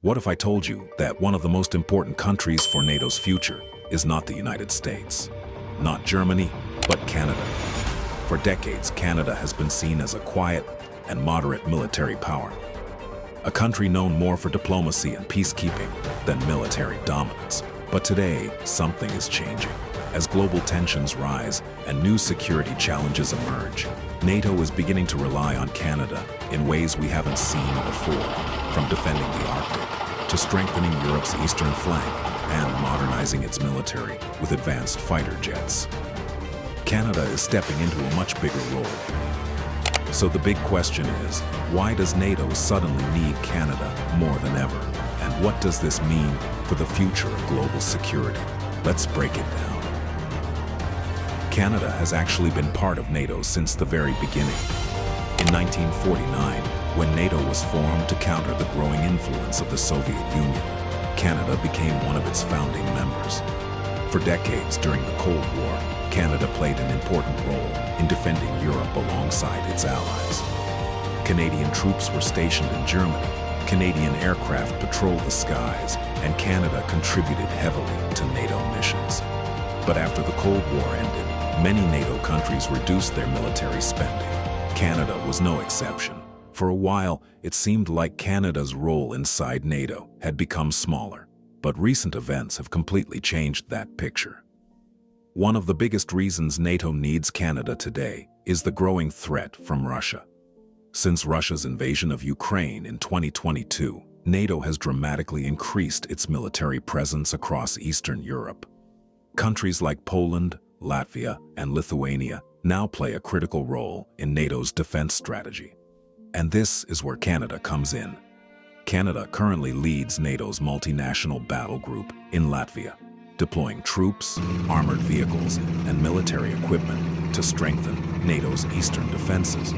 What if I told you that one of the most important countries for NATO's future is not the United States, not Germany, but Canada? For decades, Canada has been seen as a quiet and moderate military power, a country known more for diplomacy and peacekeeping than military dominance. But today, something is changing. As global tensions rise and new security challenges emerge, NATO is beginning to rely on Canada in ways we haven't seen before, from defending the Arctic to strengthening Europe's eastern flank and modernizing its military with advanced fighter jets. Canada is stepping into a much bigger role. So the big question is, why does NATO suddenly need Canada more than ever? And what does this mean for the future of global security? Let's break it down. Canada has actually been part of NATO since the very beginning. In 1949, when NATO was formed to counter the growing influence of the Soviet Union, Canada became one of its founding members. For decades during the Cold War, Canada played an important role in defending Europe alongside its allies. Canadian troops were stationed in Germany, Canadian aircraft patrolled the skies, and Canada contributed heavily to NATO missions. But after the Cold War ended, many NATO countries reduced their military spending. Canada was no exception. For a while, it seemed like Canada's role inside NATO had become smaller, but recent events have completely changed that picture. One of the biggest reasons NATO needs Canada today is the growing threat from Russia. Since Russia's invasion of Ukraine in 2022, NATO has dramatically increased its military presence across Eastern Europe. Countries like Poland, Latvia, and Lithuania now play a critical role in NATO's defense strategy. And this is where Canada comes in. Canada currently leads NATO's multinational battle group in Latvia, deploying troops, armored vehicles, and military equipment to strengthen NATO's eastern defenses.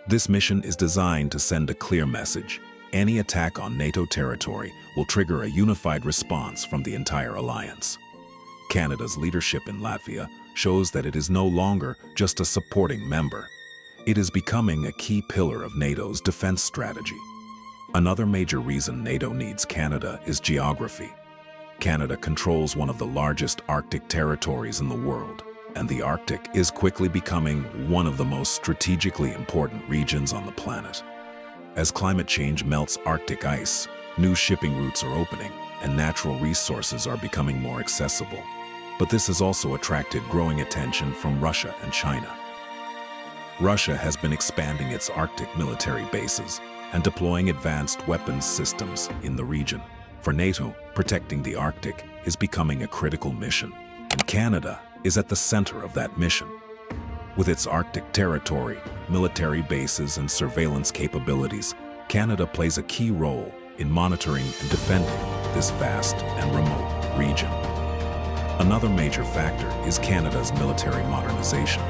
This mission is designed to send a clear message. Any attack on NATO territory will trigger a unified response from the entire alliance. Canada's leadership in Latvia shows that it is no longer just a supporting member. It is becoming a key pillar of NATO's defense strategy. Another major reason NATO needs Canada is geography. Canada controls one of the largest Arctic territories in the world, and the Arctic is quickly becoming one of the most strategically important regions on the planet. As climate change melts Arctic ice, new shipping routes are opening, and natural resources are becoming more accessible. But this has also attracted growing attention from Russia and China. Russia has been expanding its Arctic military bases and deploying advanced weapons systems in the region. For NATO, protecting the Arctic is becoming a critical mission, and Canada is at the center of that mission. With its Arctic territory, military bases, and surveillance capabilities, Canada plays a key role in monitoring and defending this vast and remote region. Another major factor is Canada's military modernization.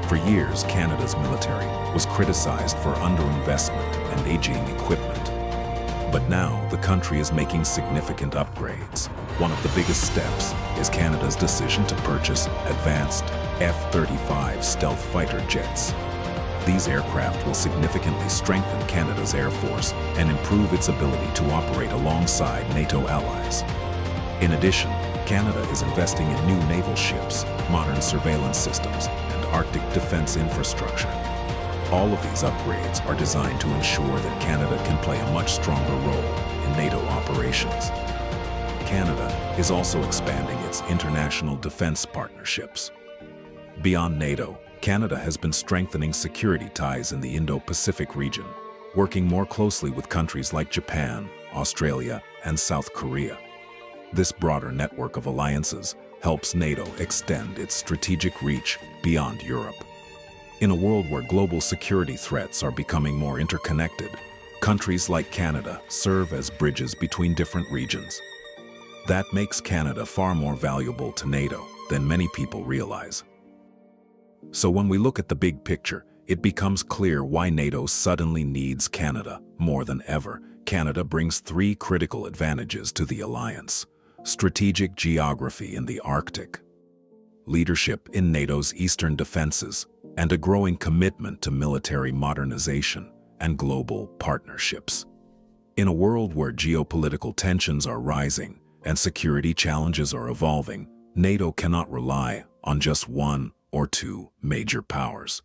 For years, Canada's military was criticized for underinvestment and aging equipment. But now, the country is making significant upgrades. One of the biggest steps is Canada's decision to purchase advanced F-35 stealth fighter jets. These aircraft will significantly strengthen Canada's Air Force and improve its ability to operate alongside NATO allies. In addition, Canada is investing in new naval ships, modern surveillance systems, and Arctic defense infrastructure. All of these upgrades are designed to ensure that Canada can play a much stronger role in NATO operations. Canada is also expanding its international defense partnerships. Beyond NATO, Canada has been strengthening security ties in the Indo-Pacific region, working more closely with countries like Japan, Australia, and South Korea. This broader network of alliances helps NATO extend its strategic reach beyond Europe. In a world where global security threats are becoming more interconnected, countries like Canada serve as bridges between different regions. That makes Canada far more valuable to NATO than many people realize. So when we look at the big picture, it becomes clear why NATO suddenly needs Canada more than ever. Canada brings three critical advantages to the alliance: strategic geography in the Arctic, leadership in NATO's eastern defenses, and a growing commitment to military modernization and global partnerships. In a world where geopolitical tensions are rising and security challenges are evolving, NATO cannot rely on just one or two major powers.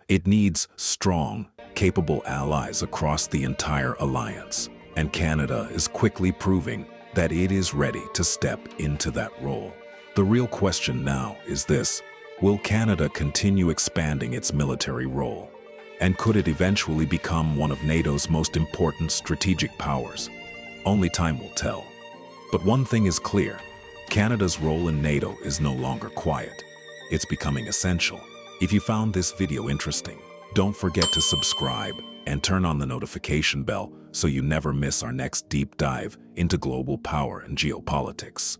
It needs strong, capable allies across the entire alliance, and Canada is quickly proving that it is ready to step into that role. The real question now is this: will Canada continue expanding its military role? And could it eventually become one of NATO's most important strategic powers? Only time will tell. But one thing is clear: Canada's role in NATO is no longer quiet. It's becoming essential. If you found this video interesting, don't forget to subscribe and turn on the notification bell so you never miss our next deep dive into global power and geopolitics.